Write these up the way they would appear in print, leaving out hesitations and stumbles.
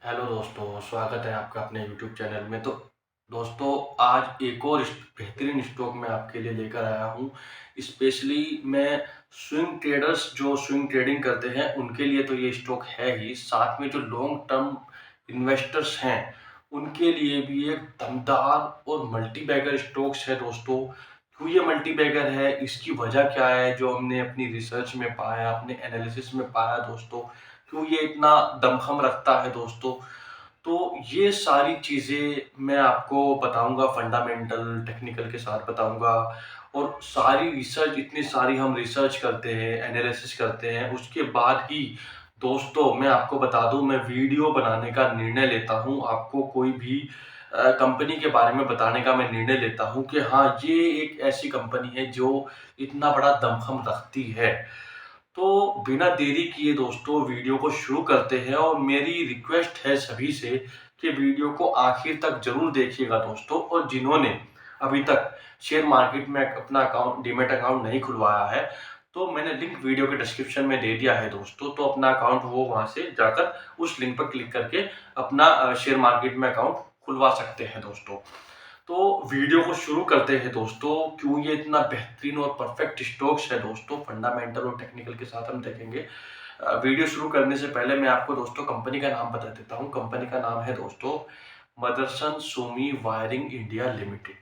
Hello दोस्तों, स्वागत है आपका अपने यूट्यूब चैनल में। तो दोस्तों, आज एक और बेहतरीन स्टॉक मैं आपके लिए लेकर आया हूँ। स्पेशली मैं स्विंग ट्रेडर्स जो स्विंग ट्रेडिंग करते हैं उनके लिए तो ये स्टॉक है ही, साथ में जो लॉन्ग टर्म इन्वेस्टर्स हैं उनके लिए भी एक दमदार और मल्टी बैगर स्टॉक्स है दोस्तों। क्यों ये मल्टी बैगर है, इसकी वजह क्या है, जो हमने अपनी रिसर्च में पाया, अपने एनालिसिस में पाया दोस्तों, क्यों ये इतना दमखम रखता है दोस्तों। तो ये सारी चीज़ें मैं आपको बताऊंगा, फंडामेंटल टेक्निकल के साथ बताऊंगा। और सारी रिसर्च, इतनी सारी हम रिसर्च करते हैं, एनालिसिस करते हैं, उसके बाद ही दोस्तों मैं आपको बता दूं, मैं वीडियो बनाने का निर्णय लेता हूं। आपको कोई भी कंपनी के बारे में बताने का मैं निर्णय लेता हूं कि हाँ, ये एक ऐसी कंपनी है जो इतना बड़ा दमखम रखती है। तो बिना देरी किए दोस्तों वीडियो को शुरू करते हैं, और मेरी रिक्वेस्ट है सभी से कि वीडियो को आखिर तक जरूर देखिएगा दोस्तों। और जिन्होंने अभी तक शेयर मार्केट में अपना अकाउंट, डीमैट अकाउंट नहीं खुलवाया है, तो मैंने लिंक वीडियो के डिस्क्रिप्शन में दे दिया है दोस्तों। तो अपना अकाउंट वो वहां से जाकर उस लिंक पर क्लिक करके अपना शेयर मार्केट में अकाउंट खुलवा सकते हैं दोस्तों। तो वीडियो को शुरू करते हैं दोस्तों। क्यों ये इतना बेहतरीन और परफेक्ट स्टॉक्स है दोस्तों, फंडामेंटल और टेक्निकल के साथ हम देखेंगे। वीडियो शुरू करने से पहले मैं आपको दोस्तों कंपनी का नाम बता देता हूँ। कंपनी का नाम है दोस्तों Motherson Sumi wiring India limited.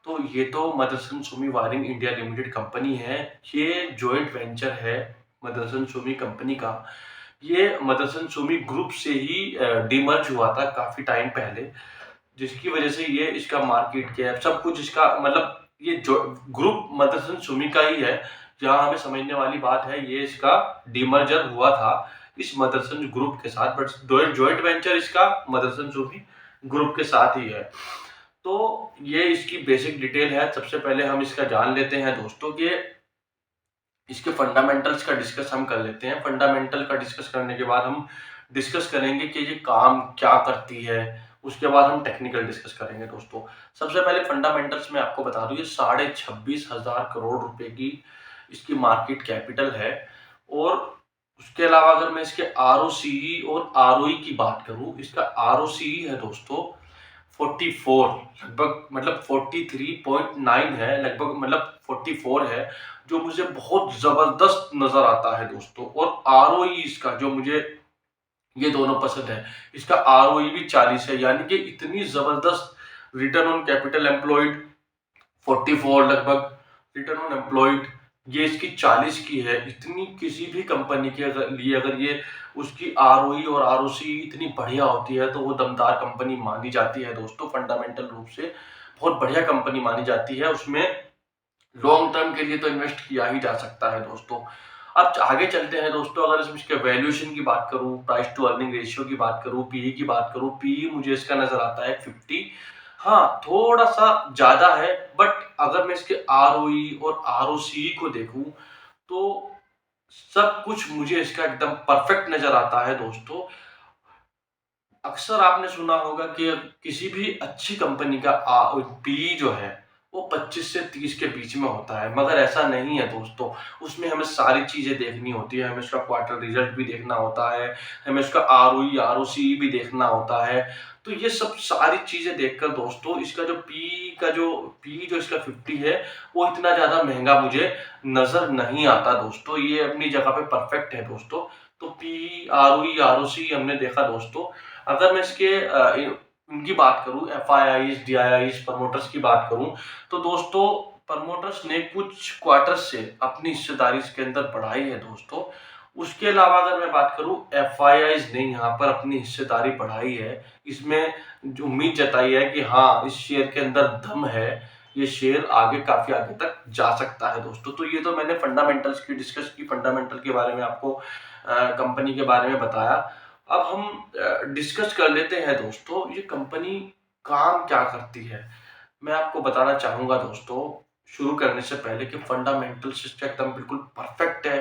तो ये तो Motherson Sumi wiring India limited company है, ये जॉइंट वेंचर है मदरसन सुमी कंपनी का। ये मदरसन सुमी ग्रुप से ही डीमर्ज हुआ था काफी टाइम पहले, जिसकी वजह से ये इसका मार्केट कैप सब कुछ इसका मतलब ये जो ग्रुप मदरसन सुमी का ही है। जहां हमें समझने वाली बात है, ये इसका डीमर्जर हुआ था इस मदरसन ग्रुप के साथ, बट जॉइंट वेंचर इसका मदरसन सुमी ग्रुप के साथ ही है। तो ये इसकी बेसिक डिटेल है। सबसे पहले हम इसका जान लेते हैं दोस्तों कि इसके फंडामेंटल्स का डिस्कस हम कर लेते हैं। फंडामेंटल का डिस्कस करने के बाद हम डिस्कस करेंगे कि ये काम क्या करती है। उसके बाद हम टेक्निकल डिस्कस करेंगे दोस्तों। सबसे पहले फंडामेंटल्स में आपको बता दूं, ये 26,500 करोड़ रुपए की इसकी मार्केट कैपिटल है। और उसके अलावा अगर मैं इसके आरओसीई और आरओई की बात करूं, इसका आरओसीई है दोस्तों 44, लगभग मतलब 43.9 है, लगभग मतलब 44 है, जो मुझे बहुत जबरदस्त नजर आता है दोस्तों। और आरओई इसका जो मुझे ये दोनों पसंद है, इसका आरओई भी 40 है, यानी कि इतनी जबरदस्त रिटर्न ऑन कैपिटल एम्प्लॉयड 44 लगभग, रिटर्न ऑन एम्प्लॉयड ये इसकी 40 की है। इतनी किसी भी कंपनी के लिए अगर ये उसकी आरओई और आरओसी इतनी बढ़िया होती है तो वो दमदार कंपनी मानी जाती है दोस्तों। फंडामेंटल रूप से बहुत बढ़िया कंपनी मानी जाती है, उसमें लॉन्ग टर्म के लिए तो इन्वेस्ट किया ही जा सकता है दोस्तों। अब आगे चलते हैं दोस्तों। अगर इसके वैल्यूएशन की बात करूं, प्राइस टू अर्निंग रेशियो की बात करूं, पीई की बात करूं, पीई मुझे इसका नजर आता है 50। हाँ, थोड़ा सा ज्यादा है, बट अगर मैं इसके आरओई और आरओसी को देखूं तो सब कुछ मुझे इसका एकदम परफेक्ट नजर आता है दोस्तों। अक्सर आपने सुना होगा कि किसी भी अच्छी कंपनी का पीई जो है वो 25 से 30 के बीच में होता है, मगर ऐसा नहीं है दोस्तों। उसमें हमें सारी चीजें देखनी होती है, हमें उसका क्वार्टर रिजल्ट भी देखना होता है, हमें उसका आरओई आरओसी भी देखना होता है। तो ये सब सारी चीजें देखकर दोस्तों इसका जो पी जो इसका 50 है, वो इतना ज्यादा महंगा मुझे नजर नहीं आता दोस्तों। ये अपनी जगह पे परफेक्ट है दोस्तों। तो पी आरओई आरओसी हमने देखा दोस्तों। अगर मैं इसके उनकी बात करूं, एफआईआईज डीआईआईज प्रमोटर्स की बात करूं, तो दोस्तों प्रमोटर्स ने कुछ क्वार्टर्स से अपनी हिस्सेदारी इसके अंदर बढ़ाई है दोस्तों। उसके अलावा अगर मैं बात करूं, एफआईआईज ने यहाँ पर अपनी हिस्सेदारी बढ़ाई है। इसमें जो उम्मीद जताई है कि हाँ, इस शेयर के अंदर दम है, ये शेयर आगे काफी आगे तक जा सकता है दोस्तों। तो ये तो मैंने फंडामेंटल्स की डिस्कस की, फंडामेंटल के बारे में आपको कंपनी के बारे में बताया। अब हम डिस्कस कर लेते हैं दोस्तों, ये कंपनी काम क्या करती है। मैं आपको बताना चाहूंगा दोस्तों शुरू करने से पहले कि फंडामेंटल्स इसका एकदम बिल्कुल परफेक्ट है।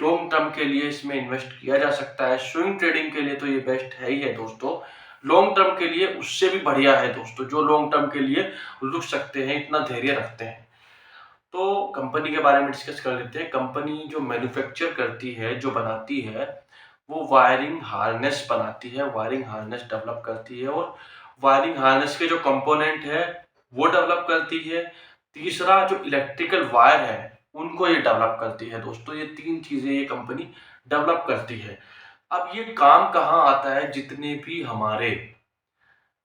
लॉन्ग टर्म के लिए इसमें इन्वेस्ट किया जा सकता है, स्विंग ट्रेडिंग के लिए तो ये बेस्ट है ही है दोस्तों। लॉन्ग टर्म के लिए उससे भी बढ़िया है दोस्तों, जो लॉन्ग टर्म के लिए रुक सकते हैं, इतना धैर्य रखते हैं। तो कंपनी के बारे में डिस्कस कर लेते हैं। कंपनी जो मैन्युफैक्चर करती है, जो बनाती है, वो वायरिंग हार्नेस बनाती है, वायरिंग हार्नेस डेवलप करती है और वायरिंग हार्नेस के जो कंपोनेंट है वो डेवलप करती है। तीसरा जो इलेक्ट्रिकल वायर है उनको ये डेवलप करती है दोस्तों। ये 3 चीजें ये कंपनी डेवलप करती है। अब ये काम कहाँ आता है, जितने भी हमारे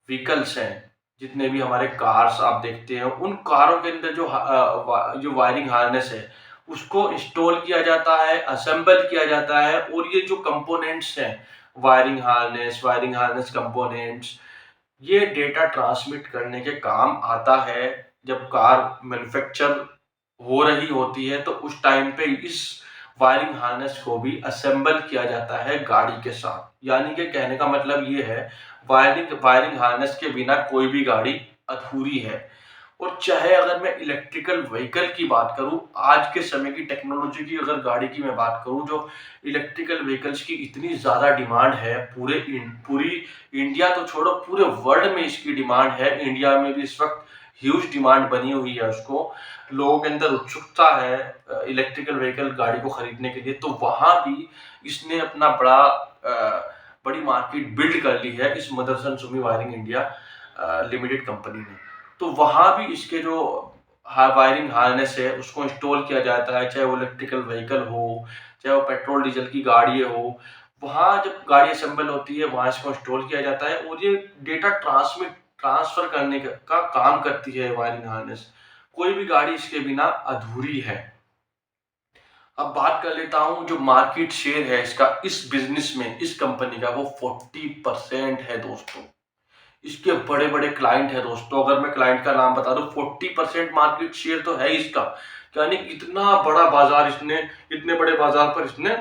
व्हीकल्स हैं, जितने भी हमारे कार्स आप देखते हैं, उन कारों के अंदर जो वायरिंग हार्नेस है उसको इंस्टॉल किया जाता है, असेंबल किया जाता है और ये जो कंपोनेंट्स हैं, वायरिंग हार्नेस कंपोनेंट्स, ये डेटा ट्रांसमिट करने के काम आता है। जब कार मैन्युफैक्चर हो रही होती है तो उस टाइम पे इस वायरिंग हार्नेस को भी असेंबल किया जाता है गाड़ी के साथ। यानी कि कहने का मतलब ये है, वायरिंग वायरिंग हार्नेस के बिना कोई भी गाड़ी अधूरी है। और चाहे अगर मैं इलेक्ट्रिकल व्हीकल की बात करूं, आज के समय की टेक्नोलॉजी की अगर गाड़ी की मैं बात करूं, जो इलेक्ट्रिकल व्हीकल्स की इतनी ज़्यादा डिमांड है, पूरी इंडिया तो छोड़ो, पूरे वर्ल्ड में इसकी डिमांड है। इंडिया में भी इस वक्त ह्यूज डिमांड बनी हुई है उसको, लोगों के अंदर उत्सुकता है इलेक्ट्रिकल व्हीकल गाड़ी को खरीदने के लिए। तो वहां भी इसने अपना बड़ी मार्केट बिल्ड कर ली है इस Motherson Sumi wiring India limited company ने। तो वहां भी इसके जो वायरिंग हार्नेस है उसको इंस्टॉल किया जाता है, चाहे वो इलेक्ट्रिकल व्हीकल हो, चाहे वो पेट्रोल डीजल की गाड़ी हो। वहां जब गाड़ी असेंबल होती है वहां इसको इंस्टॉल किया जाता है और ये डेटा ट्रांसफर करने का काम करती है वायरिंग हार्नेस। कोई भी गाड़ी इसके बिना अधूरी है। अब बात कर लेता हूं, जो मार्केट शेयर है इसका इस बिजनेस में, इस कंपनी का, वो 40% है दोस्तों। इसके बड़े बड़े क्लाइंट है दोस्तों। अगर मैं क्लाइंट का नाम बता दूं, 40% मार्केट शेयर तो है इसका। यानी इतना बड़ा बाजार इसने, इतने बड़े बाजार पर इसने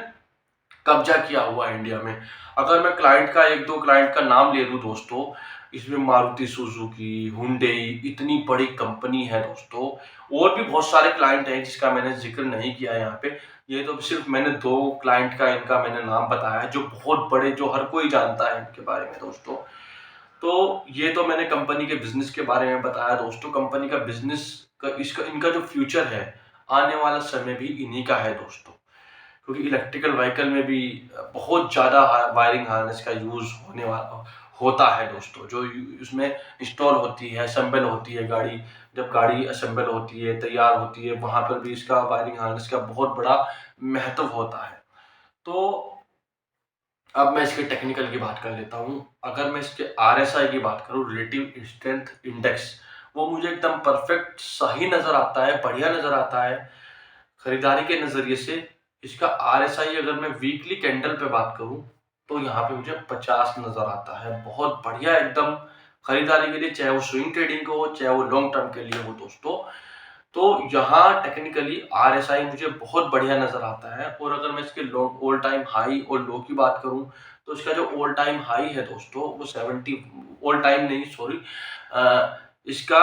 कब्जा किया हुआ है इंडिया में। अगर मैं क्लाइंट का, एक दो क्लाइंट का नाम ले लूं दोस्तों, इसमें मारुति सुजुकी, हुंडई, इतनी बड़ी कंपनी है दोस्तों। और भी बहुत सारे क्लाइंट हैं जिसका मैंने जिक्र नहीं किया यहाँ पे। ये तो सिर्फ मैंने 2 क्लाइंट का इनका मैंने नाम बताया है, जो बहुत बड़े, जो हर कोई जानता है इनके बारे में दोस्तों। तो ये तो मैंने कंपनी के बिजनेस के बारे में बताया दोस्तों। कंपनी का बिजनेस का, इसका, इनका जो फ्यूचर है, आने वाला समय भी इन्हीं का है दोस्तों। क्योंकि इलेक्ट्रिकल व्हीकल में भी बहुत ज़्यादा वायरिंग हार्नेस का यूज़ होने वाला होता है दोस्तों। जो उसमें इंस्टॉल होती है, असेंबल होती है गाड़ी, जब गाड़ी असेंबल होती है, तैयार होती है, वहाँ पर भी इसका वायरिंग हार्नेस का बहुत बड़ा महत्व होता है। तो अब मैं इसके टेक्निकल की बात कर लेता हूँ। अगर मैं इसके आरएसआई की बात करूँ, रिलेटिव स्ट्रेंथ इंडेक्स, वो मुझे एकदम परफेक्ट सही नज़र आता है, बढ़िया नज़र आता है खरीदारी के नज़रिए से। इसका आरएसआई अगर मैं वीकली कैंडल पे बात करूँ तो यहाँ पे मुझे 50 नज़र आता है। बहुत बढ़िया एकदम खरीदारी के लिए, चाहे वो स्विंग ट्रेडिंग को हो, चाहे वो लॉन्ग टर्म के लिए हो दोस्तों। तो यहाँ टेक्निकली आरएसआई मुझे बहुत बढ़िया नज़र आता है। और अगर मैं इसके ऑल टाइम हाई और लो की बात करूँ, तो इसका जो ऑल टाइम हाई है दोस्तों वो 70, ऑल टाइम नहीं सॉरी, इसका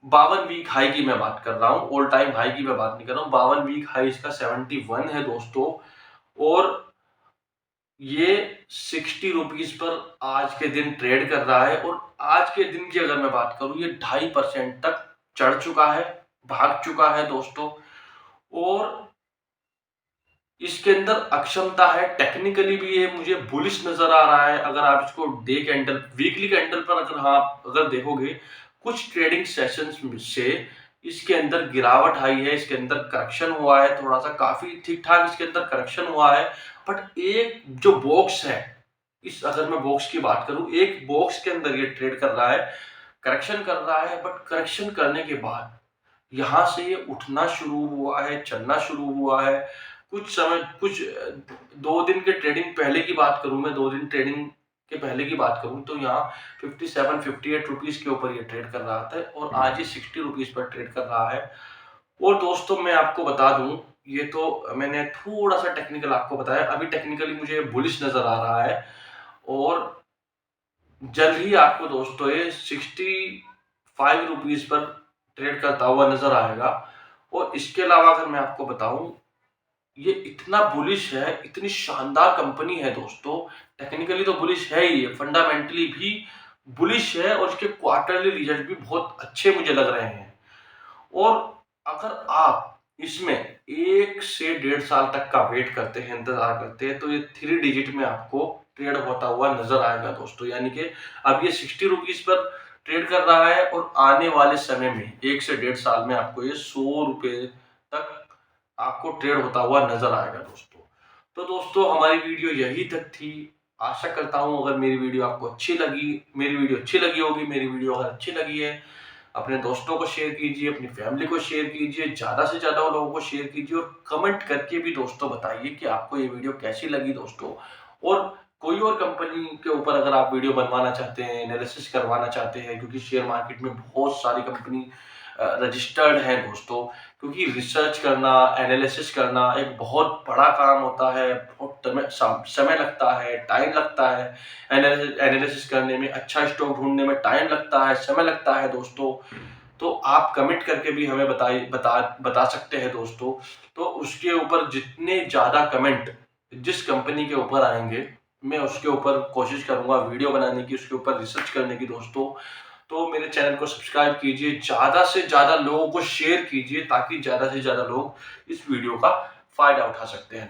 52 वीक हाई की मैं बात कर रहा हूँ, ऑल टाइम हाई की मैं बात नहीं कर रहा हूँ। 52 वीक हाई इसका 71 है दोस्तों। और ये 60 रुपीज पर आज के दिन ट्रेड कर रहा है। और आज के दिन की अगर मैं बात करूं, ये 2.5% तक चढ़ चुका है, भाग चुका है दोस्तों। और इसके अंदर अक्षमता है, टेक्निकली भी ये मुझे बुलिश नजर आ रहा है। अगर आप इसको डे कैंडल, वीकली कैंडल पर अगर देखोगे, कुछ ट्रेडिंग सेशंस से इसके अंदर गिरावट आई है, इसके अंदर करेक्शन हुआ है, थोड़ा सा काफी ठीक ठाक इसके अंदर करेक्शन हुआ है। बट एक जो बॉक्स है, इस अगर मैं बॉक्स की बात करूं, एक बॉक्स के अंदर ये ट्रेड कर रहा है, करेक्शन कर रहा है। बट करेक्शन करने के बाद यहाँ से ये उठना शुरू हुआ है, चलना शुरू हुआ है। कुछ समय, कुछ 2 दिन के ट्रेडिंग पहले की बात करूं मैं, 2 दिन ट्रेडिंग के पहले की बात करूं तो यहाँ 57-58 रुपीज के ऊपर ये ट्रेड कर रहा था और आज ये 60 रुपीज पर ट्रेड कर रहा है। और दोस्तों मैं आपको बता दूं, ये तो मैंने थोड़ा सा टेक्निकल आपको बताया, अभी टेक्निकली मुझे बुलिश नजर आ रहा है। और जल्द ही आपको दोस्तों ये 65 रुपीज पर ट्रेड करता हुआ नजर आएगा। और इसके अलावा अगर मैं आपको बताऊं, ये इतना बुलिश है, इतनी शानदार कंपनी है दोस्तों। टेक्निकली तो बुलिश है ही, फंडामेंटली भी बुलिश है और इसके क्वार्टरली रिजल्ट भी बहुत अच्छे मुझे लग रहे हैं। और अगर आप इसमें 1 से 1.5 साल तक का वेट करते हैं, इंतजार करते हैं, तो ये 3 डिजिट में आपको ट्रेड होता हुआ नजर आएगा दोस्तों। यानी कि अब ये 60 रुपीज पर ट्रेड कर रहा है और आने वाले समय में 1 से 1.5 साल में आपको ये 100 रुपए तक आपको ट्रेड होता हुआ नजर आएगा दोस्तों। तो दोस्तों हमारी वीडियो यही तक थी। आशा करता हूं अगर मेरी वीडियो आपको अच्छी लगी, मेरी वीडियो अच्छी लगी होगी। मेरी वीडियो अगर अच्छी लगी है, अपने दोस्तों को शेयर कीजिए, अपनी फैमिली को शेयर कीजिए, ज़्यादा से ज़्यादा लोगों को शेयर कीजिए और कमेंट करके भी दोस्तों बताइए कि आपको ये वीडियो कैसी लगी दोस्तों। और कोई और कंपनी के ऊपर अगर आप वीडियो बनवाना चाहते हैं, एनालिसिस करवाना चाहते हैं, क्योंकि शेयर मार्केट में बहुत सारी कंपनी रजिस्टर्ड है दोस्तों। क्योंकि रिसर्च करना, एनालिसिस करना एक बहुत बड़ा काम होता है, बहुत समय लगता है, टाइम लगता है। एनालिसिस करने में, अच्छा स्टॉक ढूंढने में टाइम लगता है, समय लगता है दोस्तों। तो आप कमेंट करके भी हमें बता सकते हैं दोस्तों। तो उसके ऊपर जितने ज़्यादा कमेंट जिस कंपनी के ऊपर आएंगे, मैं उसके ऊपर कोशिश करूंगा वीडियो बनाने की, उसके ऊपर रिसर्च करने की दोस्तों। तो मेरे चैनल को सब्सक्राइब कीजिए, ज़्यादा से ज़्यादा लोगों को शेयर कीजिए ताकि ज़्यादा से ज़्यादा लोग इस वीडियो का फायदा उठा सकते हैं।